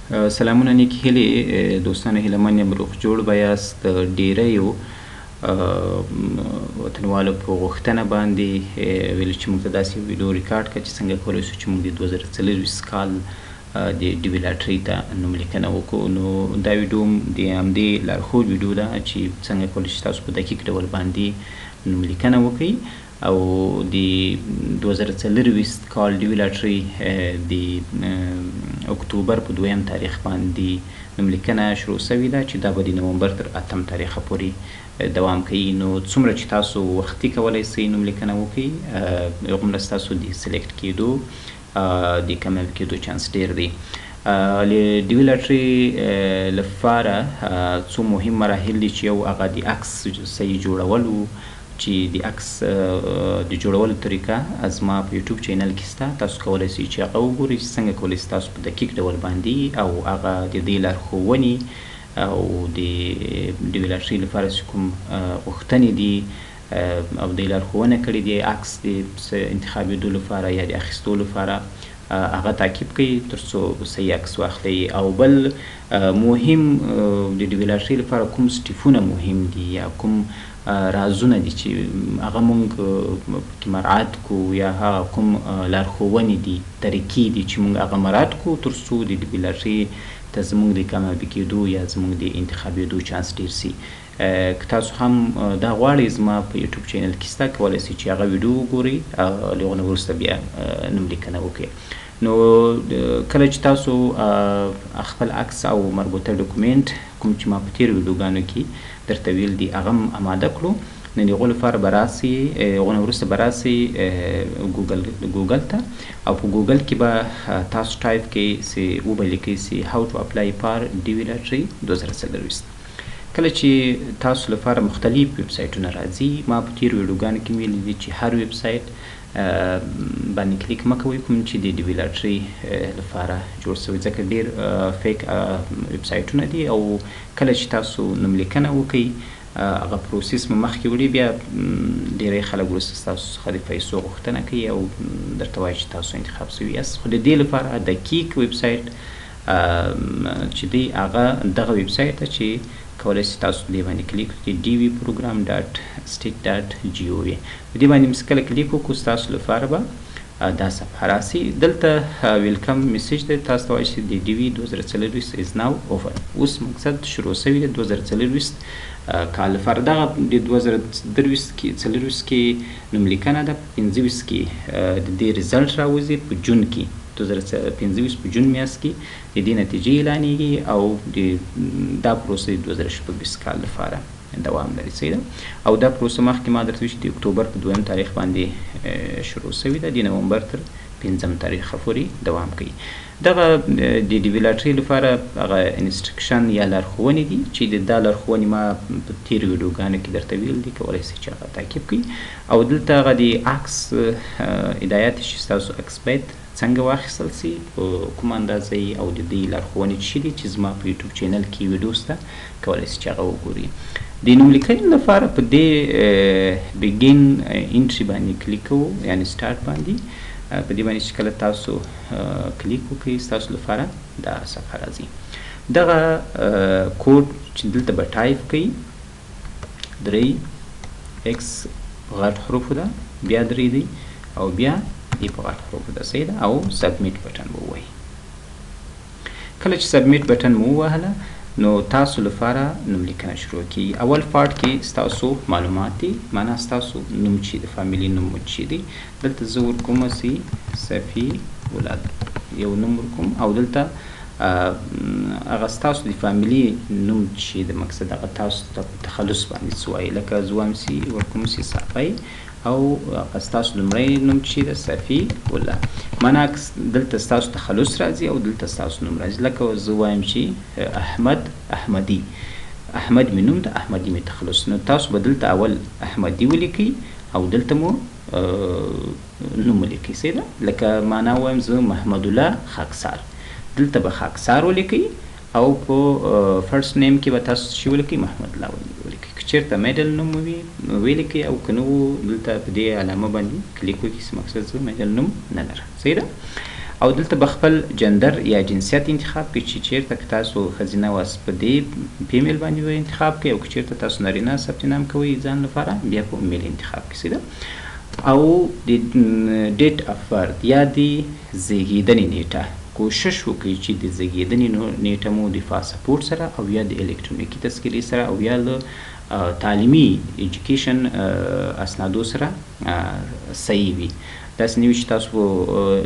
سلامونه نیکی هیلې دوستانو هیلهمن یم روغ جوړ به یاست. ډیریو وطنوالو په غوښتنه باندې ویل چې موږ ته داسې ویډیو ریکارډ کړه چې څنګه کولی شو چې موږ د 2024 کال د ډي وي لاټرۍ ته نوملیکنه وکړو. نو دا ویډیو د همدې لارښود ویډیو ده چې څنګه کولی شئ تاسو په دقیق ډول باندې نوملیکنه وکړئ او د 2024 کال ډي وي لاټرۍ د اکتوبر په 2 تاریخ باندې نوملیکنه شروع شوې ده چې دا به د نومبر تر 8 تاریخه پورې دوام کوي. نو څومره چې تاسو وختي کولی شئ نوملیکنه وکړئ هغومره ستاسو د سلیکټ کېدو د کامیاب کېدو چانس ډېر دی. د ډي وي لاټرۍ لپاره څو مهم مراحل دي چې یو هغه د عکس صحیح جوړول و چې د عکس د جوړولو طریقه زما په یوټیوب چینل کې شته. تاسو کولی شئ چې هغه وګورئ چې څنګه کولی شئ تاسو په دقیق ډول باندې او هغه د دې لارښوونې او د ډي وي لاټرۍ لپاره چې کوم غوښتنې دي او د لارښوونه کړې دي عکس د انتخابېدو لپاره یا د اخیستو لپاره هغه تعقیب کړئ تر څو صحیح عکس واخلئ. او بل مهم د ډي وي لاټرۍ لپاره کوم سټیپونه مهم دي یا کوم رازونه دي چې هغه مونږ پکې مراعات کړو یا هغه کوم لارښوونې دي طریقې دي چې مونږ هغه مراعات کړو تر څو د ډي وي لاټرۍ ته زموږ د کامیابي کېدو یا زموږ د انتخابېدو چانس ډېر سي. که تاسو هم دا غواړئ زما په یوټیوب چینل کې شته کولی شئ چې هغه ویډیو وګورئ له هغه نه وروسته بیا نوملیکنه وکړئ. نو کله چې تاسو خپل عکس او مربوطه ډاکومنټ کوم چې ما په تېرو ویډیوګانو کې درته ویل دي هغه هم اماده کړو. نو د هغو لپاره به راسئ هغو نه وروسته به راسئ ګوګل ته او په ګوګل کې به تاسو ټایپ کړئ چې وبه لیکئ چې هاو ټو اپلای فار ډي وي لاټرۍ 2024. کله چې تاسو لپاره مختلف ویب سایټونه راځي ما په تېرو ویډیوګانو کې ویلي دي چې هر ویب سایټ باندې کلیک مه کوئ کوم چې د ډي وي لاټرۍ لپاره جوړ شوی ځکه ډېر فیک ویب سایټونه دي او کله چې تاسو نوملیکنه وکړئ هغه پروسس مو مخکې وړي بیا ډېری خلک وروسته ستاسو څخه د پیسو غوښتنه کوي او درته وایي چې تاسو انتخاب شوي یاست. خو د دې لپاره دقیق ویب سایټ چې دی هغه دغه ویب سایټ ده چې کولی شئ تاسو دې باندې کلیک وکړئ dvprogram.state.gov. په دې باندې چې کله کلیک وکړو ستاسو لپاره به دا صفحه راسي. دلته ویلکم میسیج دی تاسو ته وایي چې د ډي وي 2024 از ناو اوفر. اوس مقصد شروع شوی دی 2024 کال لپاره. دغه د 2024 کې نوملیکنه ده په 25 کې د دې ریزلټ راوځي په جون کې 2025 په جون میاشت کې د دې نتیجې اعلانېږي او دا پروسه د 2026 کال لپاره دوام لري. صحیح ده. او دا پروسه مخکې ما درته ویل چې د اکتوبر په 2 تاریخ باندې شروع شوې ده د نومبر تر 5 تاریخه پورې دوام کوي. دغه د ډي وي لاټرۍ لپاره هغه انسټرکشن یا لارښوونې دي چې دا لارښوونې ما په تېرو ویډیوګانو کې درته ویل دي کولی شئ چې هغه تعقیب کړئ. او دلته هغه د عکس هدایت چې ستاسو عکس باید څنګه واخیستل سي په کومه اندازه او د دې لارښوونې څه دي چې زما په یوټیوب چینل کې ویډیو شته کولی شئ چې هغه وګورئ. د نوملیکنې لپاره په دې بګین انټري باندې کلیک کوو یعنې سټارټ باندې. په دې باندې چې کله تاسو کلیک وکړئ ستاسو لپاره دا صفحه راځي. دغه کوډ چې دلته به ټایپ کړئ 3 x په غټ حروفو ده بیا 3 دی او بیا دې په غټ حروفو ده. صحیح ده. او سبمیټ بټن به ووهئ. کله چې سبمیټ بټن مو ووهله نو تاسو لپاره نوملیکنه شروع کیږي. اول پارت کې ستاسو معلومات دي معنا ستاسو نوم چې د فامیلي نوم چې دی دلته زه ورکوم سي صفي ولاد یو نوم ورکوم او دلته هغه ستاسو د فامیلي نوم چې د مقصد هغه تاسو ته تخلص باندې څه وایي لکه زه وایم سي ورکوم سي صافی او ستاسو لومړی نوم چې د صفي الله معنا دلته ستاسو تخلص راځي او دلته ستاسو نوم راځي. لکه زه وایم چې احمد احمدي احمد مې نوم ده احمدي مې تخلص. نو تاسو به دلته اول احمدي ولیکئ او دلته مو نوم ولیکئ. صحیح ده. لکه معنا وایم زه محمد الله خاکسار دلته به خاکسار ولیکئ او په فرست نیم کې به تاسو چې ولیکئ محمد الله ولیکئ. که چېرته میډل نوم وي ولیکئ او که نه و دلته په دې علامه باندې کلیک وکړئ چې مقصد زه میډل نوم نه لرم. صحیح ده. او دلته بخپل جندر یا جنسیت انتخاب کړئ چې چیرته که تاسو ښځینه واست په دې فیمیل باندې به انتخاب کړئ او که چیرته تاسو نارینه ثبت نام کوئ ځان لپاره بیا په میل انتخاب کړئ او د ډیټ اف برث یا د زیږیدنې نیټه کوشش وکړئ چې د زیږیدنې نیټه مو د پاسپورټ سره او یا د الکترونیکي تذکرې سره او یا له تعلیمي ایجوکیشن اسنادو سره صحیح وي. داسې نه وي چې تاسو په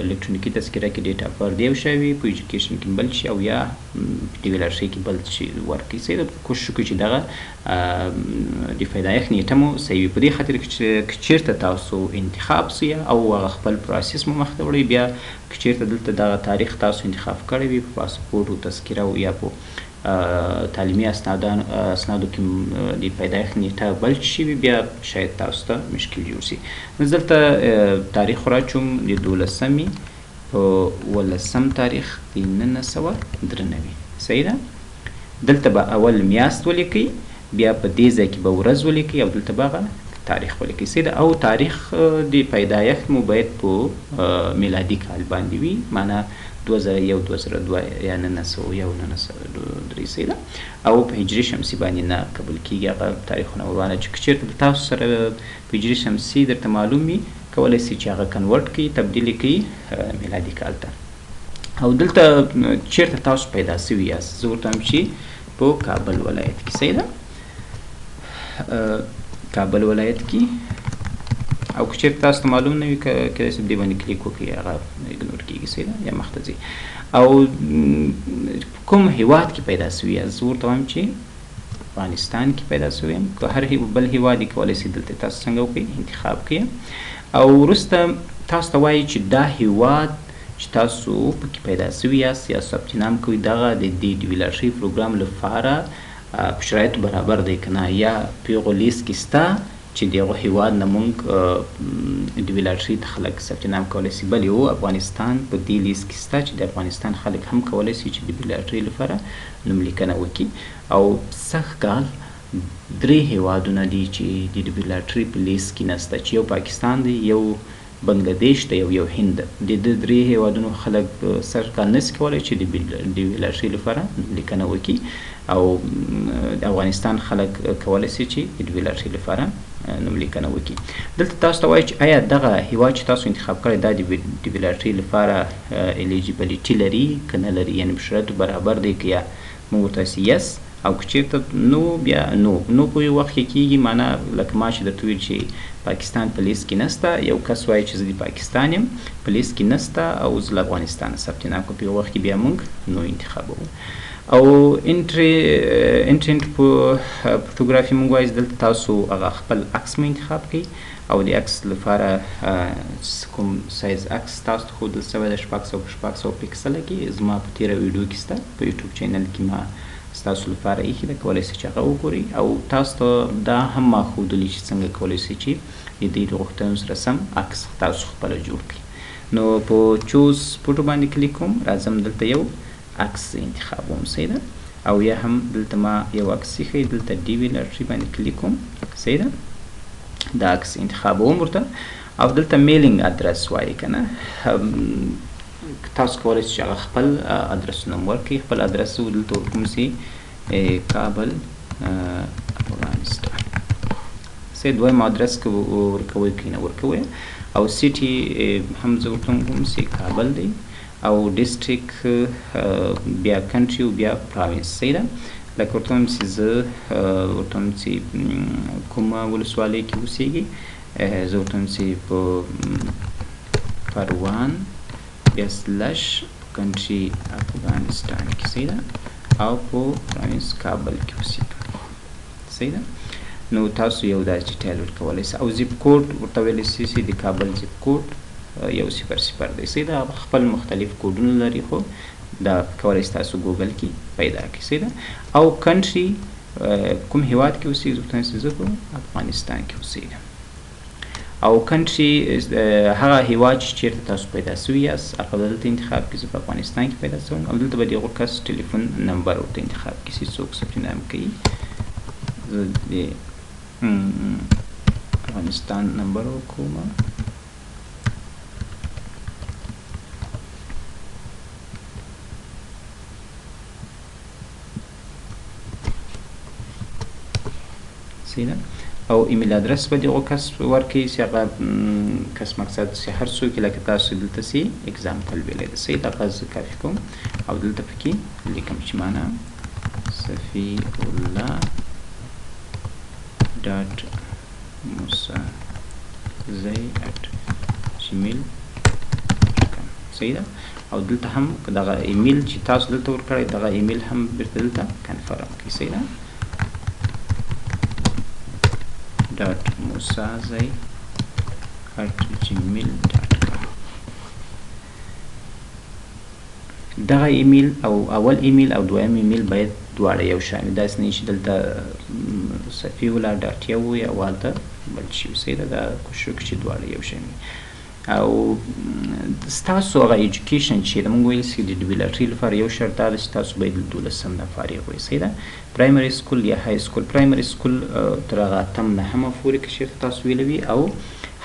الکترونیکي تذکره کې ډیټ اف برث یو شی وي، په ایجوکیشن کې بل شي او یا په ډي ویل ار شي کې بل شي ورکړئ. صحیح ده، کوشش وکړئ چې دغه د پیدایښت نیټه مو صحیح وي. په دې خاطر چې چیرته تاسو انتخاب سي او هغه خپل پروسس مو مخته وړئ، بیا که چیرته دلته دغه تاریخ تاسو انتخاب کړی وي په پاسپورټ او تذکره او یا په تعلیمي اسنادو کې د پیدایښت نیټه بل شي وي، بیا شاید تاسو ته مشکل جوړ شي. دلته تاریخ راچوم د 12مې په 18 تاریخ د 1993. صحیح ده، دلته به اول میاشت ولیکئ، بیا په دې ځای کې به ورځ ولیکئ او دلته به هغه تاریخ ولیکئ. صحیح ده، او تاریخ د پیدایښت مو باید په میلادي کال باندې وي، معنا 2001 2002 یا 1901 1903. صحیح ده، او په هجري شمسي باندې نه قبول کیږي هغه تاریخونه ورانه چې چیرته تاسو سره په هجري شمسي درته معلوم وي کولی سي چې هغه کنورټ کړئ، تبدیل کړئ میلادي کال ته. او دلته چیرته تاسو پیدا سوي یاست، زه ورته وایم چې په کابل ولایت کې. صحیح ده، کابل ولایت کې. او که چیرته تاسو ته معلوم نه وي کیدای سي په دې باندې کلیک وکړئ، هغه اګنور کیږي. صحیح ده، یا مخته ځئ. او کوم هیواد کې پیدا سوي یاست، زه ورته وایم چې افغانستان کې پیدا سوی یم. که هر بل هیواد یې کولی سي دلته تاسو څنګه وکړئ انتخاب کړئ، او وروسته تاسو ته وایي چې دا هیواد چې تاسو پکې پیدا سوي یاست یا ثبت نام کوئ دغه د دې ډي ویل ار شي پروګرام لپاره په شرایطو برابر دی که نه، یا په یغه لیست کې سته چې دغه هیواد نه موږ ډي ویل ار شي ته خلک ثبت نام کولی سي. بل یو افغانستان په دې لیست کې سته چې د افغانستان خلک هم کولی سي چې د ډي ویل ار شي لپاره نوملیکنه وکړي. او سږ کال 3 هیوادونه دي چې د ډي ویل ار شي په لیست کې نسته، چې یو پاکستان دی، یو بنګلادیش دی، یو هند. د 3 هیوادونو خلک سږ کال نسي کولی چې د ډي ویل ار شي لپاره نوملیکنه وکړي، او د افغانستان خلک کولی سي چې د ډي ویل ار شي لپاره نوملیکنه وکړي. دلته تاسو ته وایي چې آیا دغه هیواد چې تاسو انتخاب کړی دا د ډي ویل ار شي لپاره الیجیبلیټي لري که نه لري، یعنې په شرایطو برابر دی که یا. موږ ورته وایسي یس، او که چیرته نو بیا نو په یو وخت کې کیږي، معنا لکه ما چې درته ویل چې پاکستان په لیست کې نسته، یو کس وایي چې زه د پاکستان یم په لیست کې نسته او زه له افغانستانه ثبت نام کوم، په یو وخت کې بیا موږ نو انتخابوو. او انټرنټ فوټوګرافي موږ وایي دلته تاسو هغه خپل عکس مو انتخاب کړئ، او د عکس لپاره کوم سایز عکس تاسو ته ښودل سوی ده 600 پکسله کې، زما په تېره ویډیو کې شته، په یوټیوب چینل کې ما ستاسو لپاره ایښې ده، کولی سئ چې هغه وګورئ. او تاسو ته دا هم ما ښودلي چې څنګه کولی سئ چې د دې د غوښتنو سره سم عکس تاسو خپله جوړ کړئ. نو په چوز فوټو باندې کلیک کوم، راځم دلته یو عکس انتخابوم. صحیح ده، او یا هم دلته ما یو عکس ایښی، دلته ډي ویل ار شي باندې کلیک کوم. صحیح ده، دا عکس انتخابوم ورته، او دلته میلینګ ادرس وایي که نه، تاسو کولی شئ چې هغه خپل ادرسونه هم ورکړئ. خپل ادرس دلته ورکوم سي کابل افغانستان. صحیح، دویم ادرس که ورکوئ که نه ورکوئ، او سیټي هم زه ورته کوم سي کابل دی، او ډسټریک بیا کنټري او بیا پراوینس. صحیح ده، لکه ورته وایم چې زه ورته وایم چې کومه ولسوالۍ کې اوسېږي، زه ورته وایم چې په پروان بیا سلش کنټري افغانستان کې. صحیح ده، او په پراوینس کابل کې اوسېږم. صحیح ده، نو تاسو یو دا ډیټیل ورکولی سئ، او زیپ کوډ ورته ویلی سئ چې د کابل زیپ کوډ 100 دی. صحیح ده، خپل مختلف کوډونه لري، خو دا کولی سئ تاسو ګوګل کې پیدا کړئ. صحیح ده، او کنټري کوم هیواد کې اوسېږي، زه ورته وایم چې زه په افغانستان کې اوسېږم. او کنټري هغه هیواد چې چیرته تاسو پیدا سوي یاست هغه به دلته انتخاب کړئ. زه په افغانستان کې پیدا سوی یم، او دلته به د هغه کس ټلیفون نمبر ورته انتخاب کړئ چې څوک ثبت نام کوي. زه د افغانستان نمبر ورکوم، صحیح ده. او ایمیل ادرس به دغه کس ورکړئ چې هغه کس مقصد چې هر څوک لکه تاسو دلته سي اگزامپل ویلی ده. صحیح ده. هغه زه کاپي کوم او دلته پکې لیکم چې معنا صفي الله ډاټ موسیزی ات gmail.com. صحیح ده. او دلته هم دغه ایمیل چې تاسو دلته ورکړی دغه ایمیل هم بیرته دلته کنفرم کړئ. صحیح ده. ډاټ موسیزی ات gmail.com. دغه ایمیل او اول ایمیل او دویم ایمیل باید دواړه یو شان وي. داسې نه چې دلته صفي الله ډاټ یو وي او هلته بل شي وي. صحیح ده. دا کوشش وکړئ چې دواړه یو شان وي. او ستاسو هغه ایجوکیشن چې د موږ ویل چې د ډي بي لاټرۍ لپاره یو شرط دا ده چې تاسو باید له 12 نه فارغ وئ. صحیح ده. پرایمري سکول یا های سکول. پرایمري سکول تر هغه 8 9 پورې که چېرته تاسو ویلوي او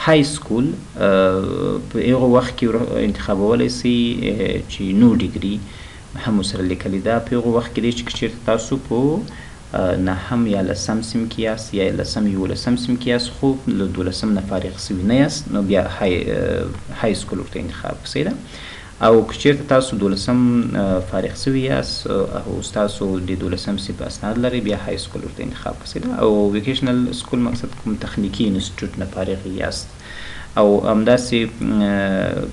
های سکول په هغه وخت کې انتخابولی سئ چې نو ډیګري هم ورسره لیکلي ده. په هغه وخت کې دی چې که چېرته تاسو په 9 یا 10 سیم کې یاست یا 11 11 سیم کې یاست خو له 12 نه فارغ سوي نه یاست نو بیا های سکول ورته انتخاب کړئ. صحیح ده. او که چېرته تاسو 12 فارغ سوي یاست او ستاسو د 12 صنف اسناد لرئ بیا های سکول ورته انتخاب کړئ. صحیح ده. او ویکیشنل سکول مقصد کوم تخنیکي انسټیټیوټ نه فارغ یاست او همداسې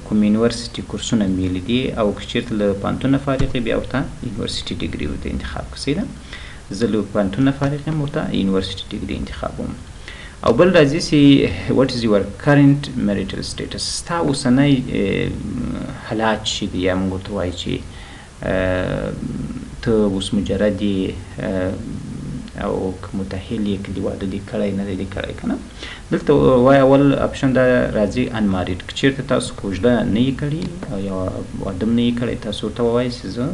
کوم یونیورسټي کورسونه میلې دي او که چېرته له پوهنتون نه فارغ یې بیا ورته یونیورسټي ډیګري ورته انتخاب کړئ. صحیح ده. زه له پوهنتون نه فارغ یم ورته یونیورسټي ډیګري انتخابوم. او بل راځي چې what is your current marital status. ستا اوسنی حالات چې دي یا موږ ورته وایو چې ته اوس مجرد یې او که متأهل یې که دې واده دې کړی نه دی دې کړی که نه. دلته وایي اول اپشن دا راځي انمارید. که چېرته تاسو کوژده نه یې کړي او یا واده هم نه یې کړی تاسو ورته ووایئ چې زه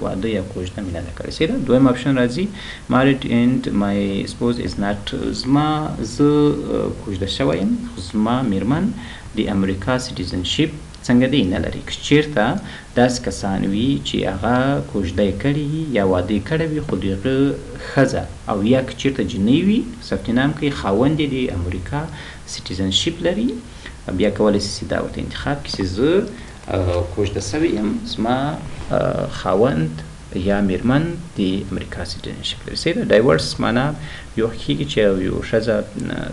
واده یا کوژده مې نه ده کړې. صحیح ده. دویم اپشن راځي married and my spouse is not. زه کوژده شوی یم خو زما میرمن د امریکا سټیزنشپ څنګه دی نه لري. که چېرته داسې کسان وي چې هغه کوژده یې کړې یا واده یې کړی وي خو د هغه ښځه او یا که چېرته جنۍ وي ثبت نام کوي خاوند یې د امریکا سټیزنشپ لري بیا کولی سي دا ورته انتخاب کړي چې زه کوژده سوی یم زما خاوند یا میرمن د امریکا سټیزنشپ لري. صحیح ده. ډایورس معنا یو کېږي چې یو ښځه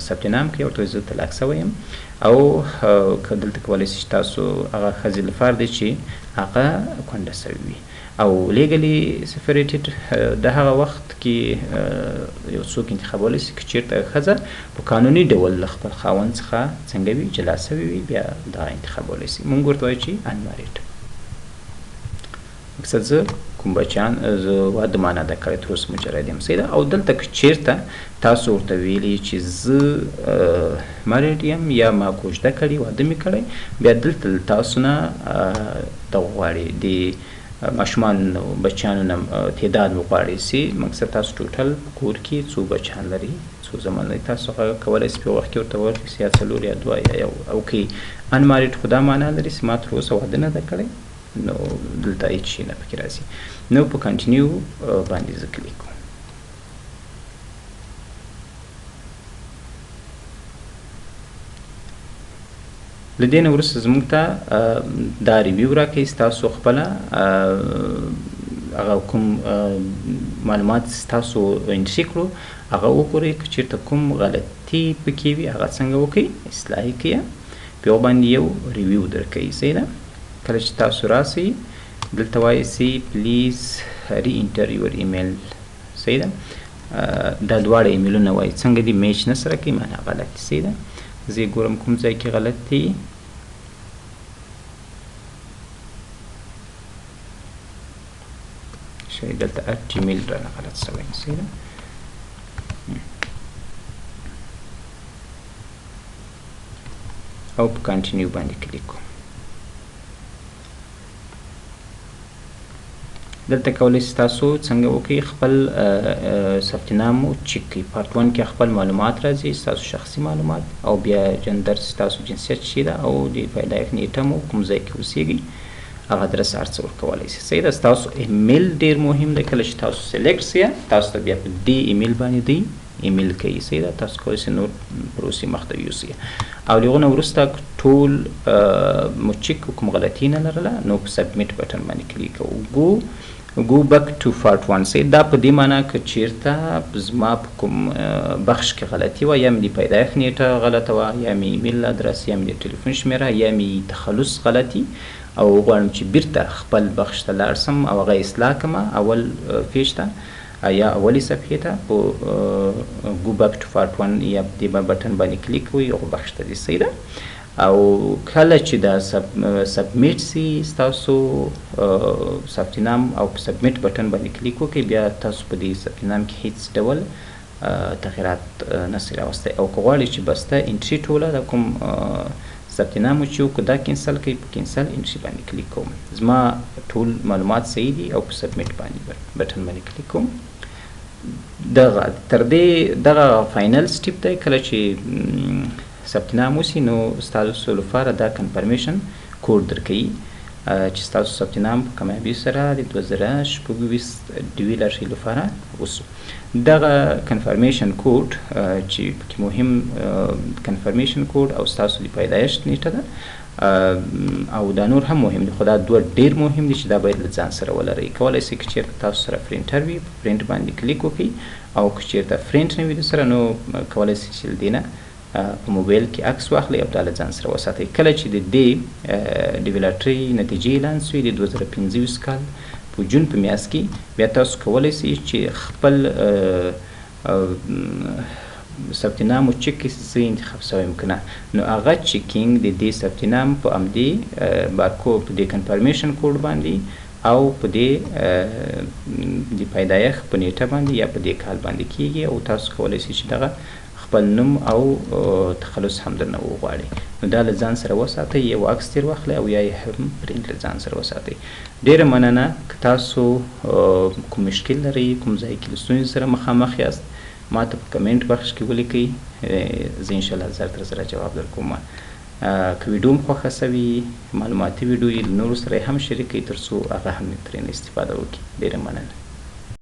ثبت نام کوي ورته وایي زه طلاق سوی یم او که دلته کولی سي چې تاسو هغه ښځې لپاره دی چې هغه کونډه سوې وي او لیګلي سپریټډ د هغه وخت کې یو څوک انتخابولی سي که چېرته ښځه په قانوني ډول له خپل خاوند څخه څنګه وي جلا سوې وي بیا دغه انتخابولی سي. موږ ورته وایو چې انمارید. مقصد زه کوم بچیان زه واده ما نه ده کړی تر اوسه مجرد یم. صحیح ده. او دلته که چېرته تاسو ورته ویلي چې زه مریډ یم یا ما کوژده کړې واده مې کړی بیا دلته له تاسو نه دغه غواړي د ماشومانو بچیانو نه تعداد وغواړئ چې مقصد تاسو ټوټل کور کې څو بچیان لري څو زمان لري تاسو هغه کولی سئ په وخت کې ورته ورکړئ یا 4 یا 2 یا یو. او که انمارید خو دا معنا لري چې ما تر اوسه واده نه ده کړی نو دلته هیڅ شی نه پکې راځي. نو په کنټینیو باندې زه کلیک کوم. له دې نه وروسته زموږ ته دا ریویو راکوي ستاسو خپله هغه کوم معلومات ستاسو انټري کړو هغه وګورئ. که چېرته کوم غلطي پکې وي هغه څنګه وکړئ اصلاح یې کړئ په هغه باندې یو ریویو درکوي. صحیح ده. کله چې تاسو راسئ دلته وایي سي پلیز ری انټر یور ایمیل. صحیح ده. دا دواړه ایمیلونه وایي څنګه دي میچ نه سره کوي معنا غلط دي. صحیح ده. زه یې ګورم کوم ځای کې غلط دي. شاید دلته @gmail رانه غلط شوی. صحیح ده. او په کنټینیو باندې کلیک کوم. دلته کولی سئ تاسو څنګه وکړئ خپل ثبت نام چیک کړئ. پارت 1 کې خپل معلومات راځي ستاسو شخصي معلومات او بیا جندر ستاسو جنسیت چی ده او د پیدایښت نیټه مو کوم ځای کې اوسیږئ هغه ادرس هر څه ورکولی سئ. صحیح ده. ستاسو ایمیل ډېر مهم دی. کله چې تاسو سلیکټ سئ تاسو ته بیا په دې ایمیل باندې دی ایمیل کوي سیده تاسو کولی شئ نور پروسې مخته یوسئ او له هغه نه وروسته ټول مو چک کوم غلطي نه لرله نو په سبمیټ بټن باندې کلیک کوو go back to part 1 سي دا په دې معنی که چیرته زما په کوم بخش کې غلطي وه یا مې د پیدایښت نیټه غلطه وه یا مې ایمیل ادرس یا مې د ټلیفون شمیره یا مې تخلص غلطي او غواړم چې بیرته خپل بخش ته لاړ سم او هغه اصلاح کړم اول پیج ته یا اولي صفحې ته په go back to part 1 یا دې بټن باندې کلیک کوئ هغه بخش ته دې سیده او کله چې دا سبمیټ سي ستاسو ثبت نام او په سبمیټ بټن باندې کلیک وکړئ بیا تاسو په دې ثبت نام کې هیڅ ډول تغیرات نسئ راوستی او که غواړئ چې بسته انټري ټوله د کوم ثبت نام چې وکړو دا کینسل کوئ په کینسل انټري باندې کلیک کوم زما ټول معلومات صحیح دي او په سبمیټ باندې بټن باندې کلیک کوم دغه تر دې دغه فاینل سټیپ دی کله چې ثبت نام وسي نو ستاسو لپاره دا کنفرمیشن کوډ درکوي چې ستاسو ثبت نام په کامیابي سره د 2026 لپاره وسو دغه کنفرمیشن کوډ چې پکې مهم کنفرمیشن کوډ او ستاسو د پیدایښت نیټه ده او دا نور هم مهم دي خو دا دوه ډېر مهم دي چې دا باید له ځان سره ولرئ کولی شئ که چېرته تاسو سره پرنټر وي په پرنټ باندې کلیک وکړئ او که چېرته پرنټ نه وي درسره نو کولی شئ چې له دې نه په موبایل کې عکس واخلئ او دا له ځان سره وساتئ کله چې د دې ډیویلاټرۍ نتیجې اعلان سوې د 2025 کال په جون په میاشت کې بیا تاسو کولی شئ چې خپل ثبت نام او چک زه انتخاب سوی یم که نه نو هغه چکینګ د دې ثبت نام په همدې بارکو په دې کنفرمیشن کوډ باندې او په دې د پیدایښت په نیټه باندې یا په دې کال باندې کیږي او تاسو کولی شئ چې دغه خپل نوم او تخلص هم درنه وغواړي نو دا له ځان سره وساتئ یو عکس ترې واخلئ او یا یې هم پرنټ له ځان سره وساتئ ډېره مننه که تاسو کوم مشکل لرئ کوم ځای کې له ستونزې سره مخامخ یاست ما ته په کمنټ بخش کې ولیکئ زه انشاءالله زر تر زره جواب درکوم که ویډیو مو خوښه سوي معلوماتي ویډیو یې له نورو سره هم شریک کړئ تر څو هغه هم ترېنه استفاده وکړي ډېره مننه